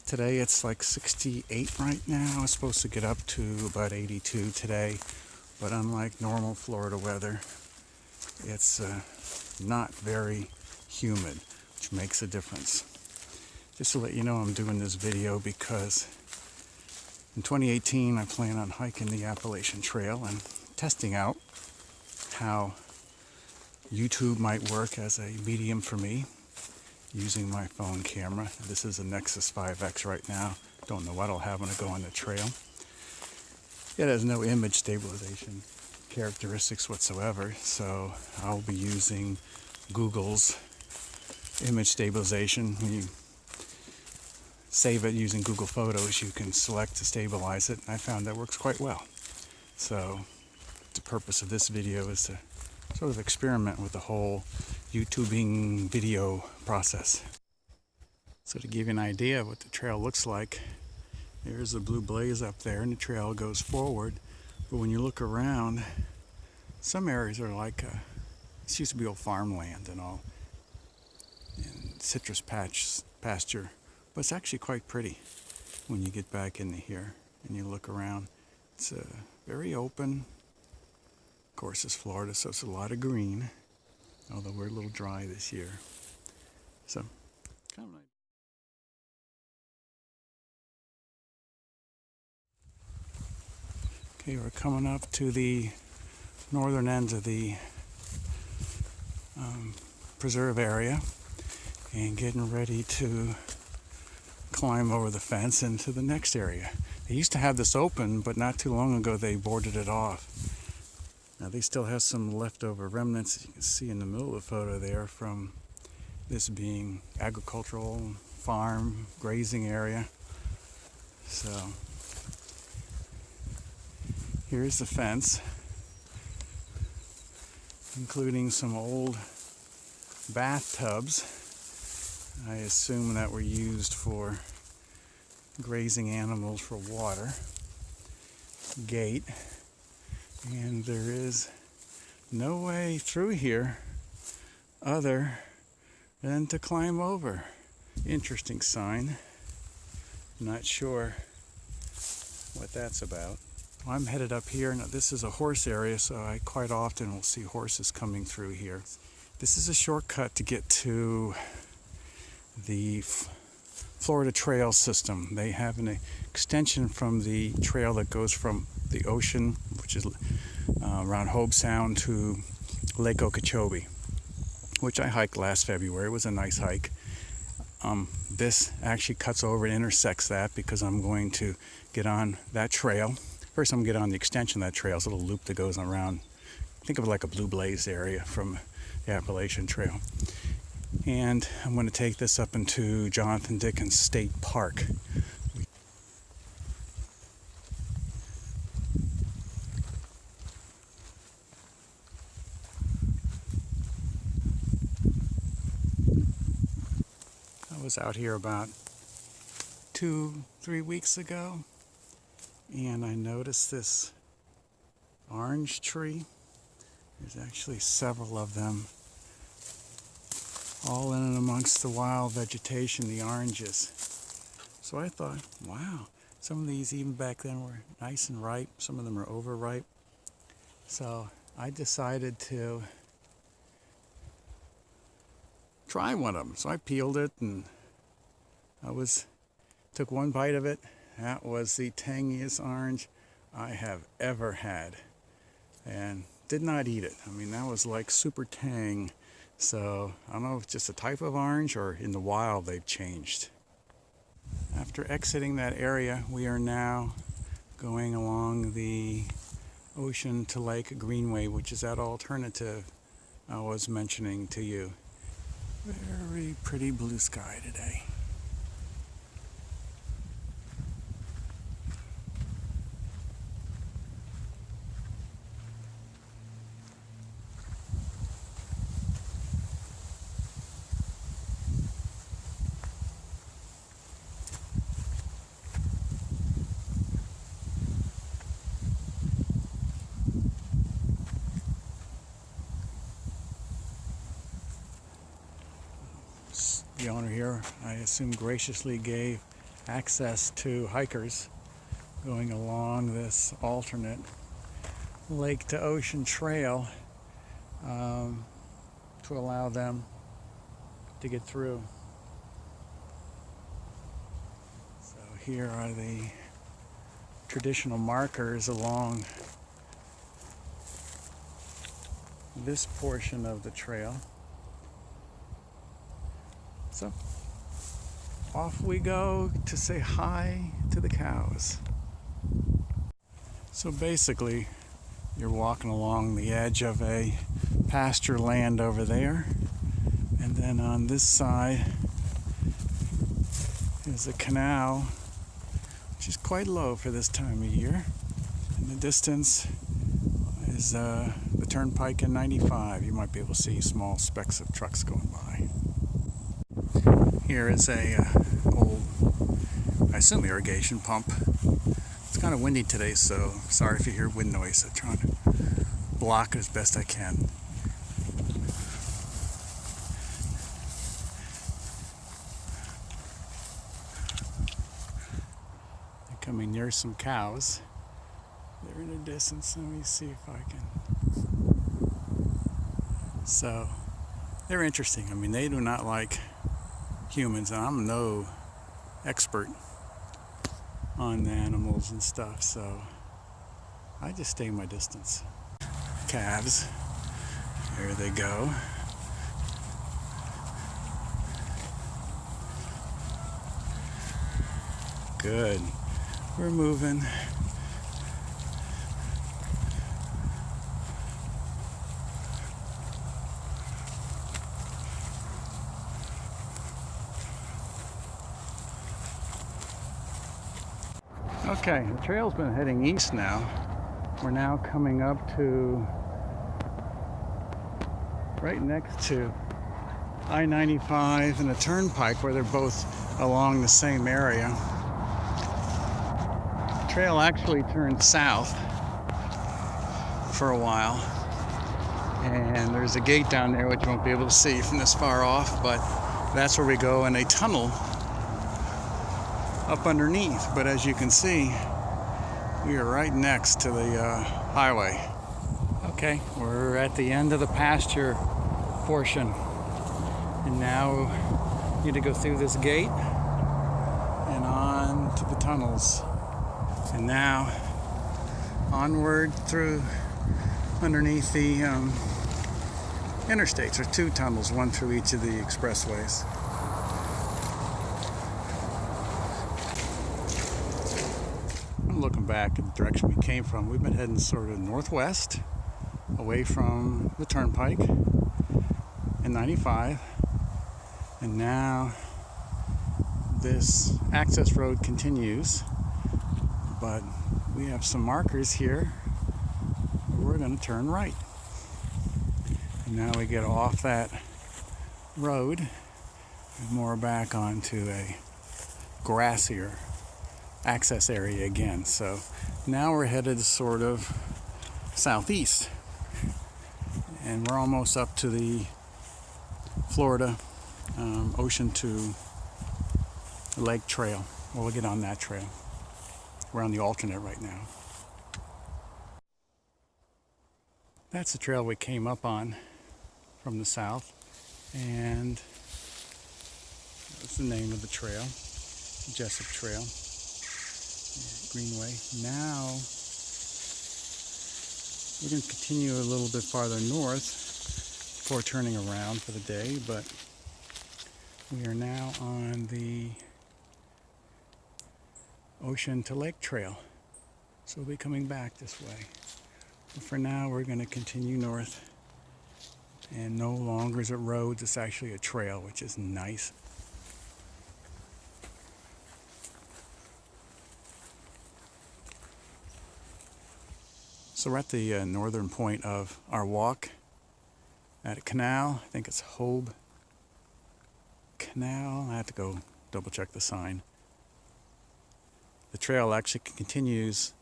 Today it's like 68 right now. It's supposed to get up to about 82 today, but unlike normal Florida weather, it's not very humid, which makes a difference. Just to let you know, I'm doing this video because in 2018 I plan on hiking the Appalachian Trail and testing out how YouTube might work as a medium for me using my phone camera. This is a Nexus 5X right now. Don't know what I'll have when I go on the trail. It has no image stabilization characteristics whatsoever, so I'll be using Google's image stabilization. When you save it using Google Photos, you can select to stabilize it. I found that works quite well. So the purpose of this video is to sort of experiment with the whole YouTubing video process. So to give you an idea of what the trail looks like, there's a blue blaze up there and the trail goes forward. But when you look around, some areas are like, this used to be old farmland and all, and citrus pasture, but it's actually quite pretty when you get back into here and you look around. It's very open. Of course, it's Florida, so it's a lot of green, although we're a little dry this year. So, kind of nice. Okay, we're coming up to the northern end of the preserve area and getting ready to climb over the fence into the next area. They used to have this open, but not too long ago they boarded it off. Now they still have some leftover remnants, you can see in the middle of the photo there, from this being agricultural, farm, grazing area. So here's the fence, including some old bathtubs. I assume that were used for grazing animals for water. Gate. And there is no way through here other than to climb over. Interesting sign. Not sure what that's about. I'm headed up here. Now this is a horse area, so I quite often will see horses coming through here. This is a shortcut to get to the Florida Trail system. They have an extension from the trail that goes from the ocean, which is around Hobe Sound, to Lake Okeechobee, which I hiked last February. It was a nice hike. This actually cuts over and intersects that because I'm going to get on that trail. First I'm going to get on the extension of that trail. It's a little loop that goes around. Think of it like a blue blaze area from the Appalachian Trail. And I'm going to take this up into Jonathan Dickens State Park. I was out here about 2-3 weeks ago, and I noticed this orange tree. There's actually several of them, all in and amongst the wild vegetation, the oranges. So I thought, wow, some of these even back then were nice and ripe. Some of them are overripe. So I decided to try one of them. So I peeled it and took one bite of it. That was the tangiest orange I have ever had, and did not eat it. I mean, that was like super tang. So I don't know if it's just a type of orange or in the wild they've changed. After exiting that area, we are now going along the Ocean to Lake Greenway, which is that alternative I was mentioning to you. Very pretty blue sky today. The owner here, I assume, graciously gave access to hikers going along this alternate lake to ocean trail to allow them to get through. So here are the traditional markers along this portion of the trail. So off we go to say hi to the cows. So basically, you're walking along the edge of a pasture land over there, and then on this side is a canal, which is quite low for this time of year. In the distance is the turnpike in 95. You might be able to see small specks of trucks going by. Here is a old, I assume, irrigation pump. It's kind of windy today, so sorry if you hear wind noise. I'm trying to block it as best I can. I'm coming near some cows. They're in the distance. Let me see if I can. So they're interesting. I mean, they do not like humans, and I'm no expert on the animals and stuff, so I just stay my distance. Calves, there they go. Good, we're moving. Okay, the trail's been heading east now. We're now coming up to right next to I-95 and the turnpike, where they're both along the same area. The trail actually turned south for a while, and there's a gate down there which you won't be able to see from this far off, but that's where we go in a tunnel up underneath. But as you can see, we are right next to the highway. Okay, we're at the end of the pasture portion, and now we need to go through this gate and on to the tunnels, and now onward through underneath the interstates. There's two tunnels, one through each of the expressways. Looking back in the direction we came from, we've been heading sort of northwest away from the turnpike in 95, and now this access road continues, but we have some markers here where we're going to turn right, and now we get off that road and more back onto a grassier access area again. So now we're headed sort of southeast, and we're almost up to the Florida ocean to lake trail. We'll get on that trail. We're on the alternate right now. That's the trail we came up on from the south, and that's the name of the trail, Jessup Trail. Greenway. Now we're going to continue a little bit farther north before turning around for the day, but we are now on the ocean to lake trail, so we'll be coming back this way. But for now, we're going to continue north, and no longer is it roads, it's actually a trail, which is nice. So we're at the northern point of our walk at a canal. I think it's Hobe Canal. I have to go double check the sign. The trail actually continues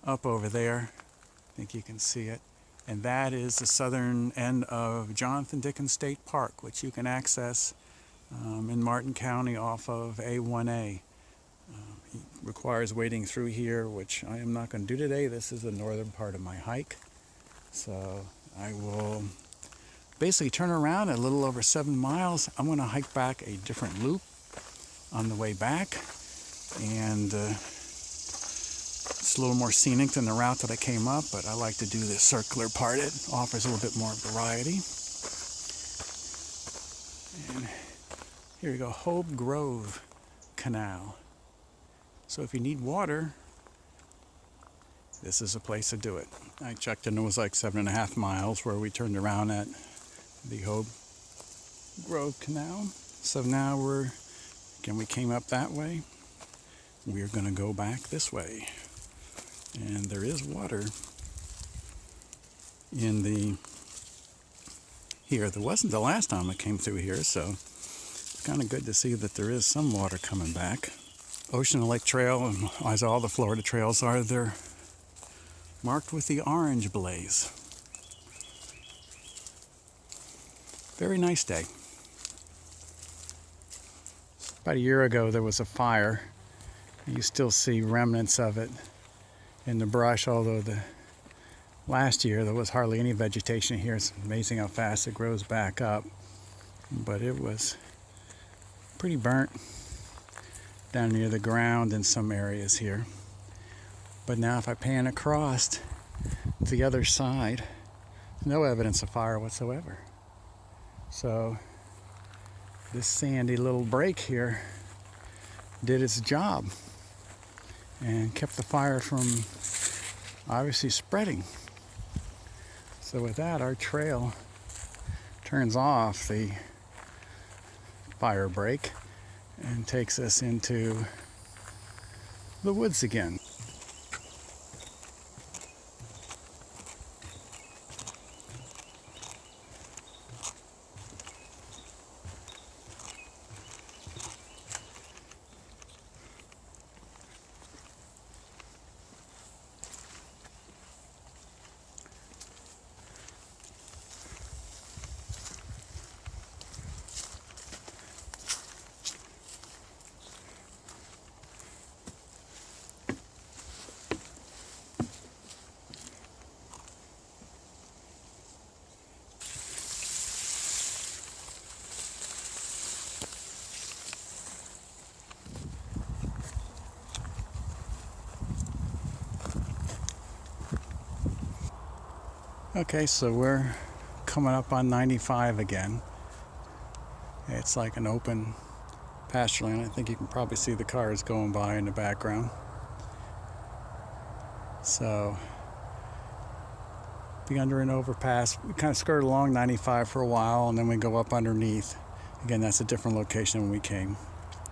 up over there. I think you can see it. And that is the southern end of Jonathan Dickens State Park, which you can access in Martin County off of A1A. requires wading through here, which I am not going to do today. This is the northern part of my hike. So I will basically turn around at a little over 7 miles. I'm going to hike back a different loop on the way back. And it's a little more scenic than the route that I came up, but I like to do this circular part. It offers a little bit more variety. And here we go, Hope Grove Canal. So if you need water, this is a place to do it. I checked and it was like 7.5 miles where we turned around at the Hope Grove Canal. So now we came up that way. We're going to go back this way. And there is water in here. There wasn't the last time I came through here, so it's kind of good to see that there is some water coming back. Ocean and Lake Trail, and as all the Florida trails are, they're marked with the orange blaze. Very nice day. About a year ago there was a fire. You still see remnants of it in the brush, although last year there was hardly any vegetation here. It's amazing how fast it grows back up. But it was pretty burnt down near the ground in some areas here. But now if I pan across to the other side, no evidence of fire whatsoever. So this sandy little break here did its job and kept the fire from obviously spreading. So with that, our trail turns off the fire break and takes us into the woods again. Okay, so we're coming up on 95 again. It's like an open pasture land. I think you can probably see the cars going by in the background. So, be under an overpass. We kind of skirt along 95 for a while, and then we go up underneath. Again, that's a different location when we came.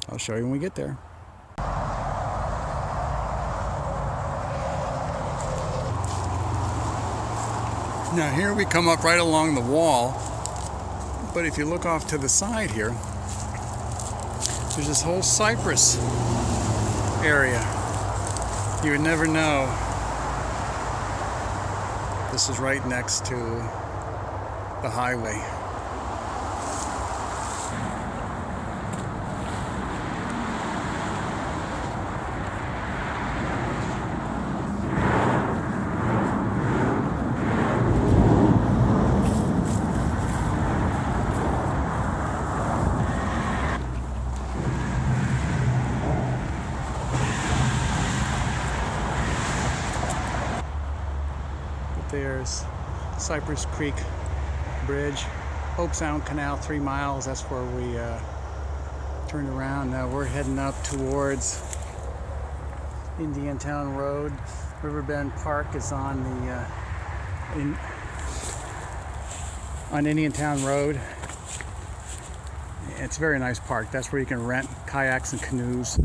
I'll show you when we get there. Now here we come up right along the wall, but if you look off to the side here, there's this whole cypress area. You would never know. This is right next to the highway. There's Cypress Creek Bridge, Hope Sound Canal, 3 miles. That's where we turned around. Now we're heading up towards Indiantown Road. Riverbend Park is on the on Indiantown Road. It's a very nice park. That's where you can rent kayaks and canoes.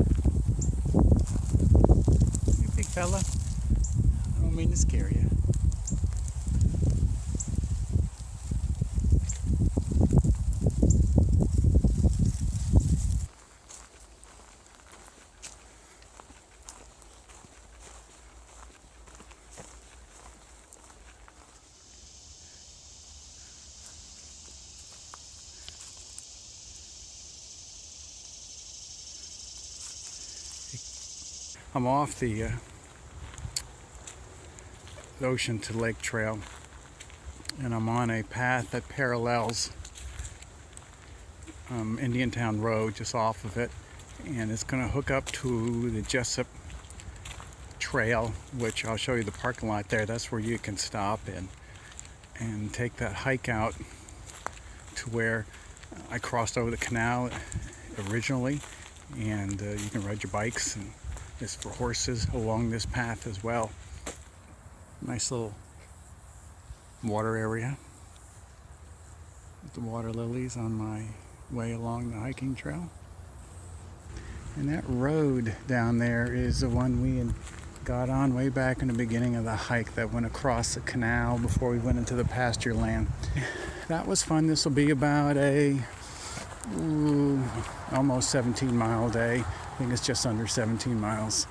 You big fella, I don't mean to scare you. I'm off the Ocean to Lake Trail, and I'm on a path that parallels Indiantown Road, just off of it, and it's going to hook up to the Jessup Trail, which I'll show you the parking lot there. That's where you can stop and take that hike out to where I crossed over the canal originally, and you can ride your bikes, and it's for horses along this path as well. Nice little water area with the water lilies on my way along the hiking trail. And that road down there is the one we had got on way back in the beginning of the hike that went across the canal before we went into the pasture land. That was fun. This will be about a almost 17-mile day. I think it's just under 17 miles.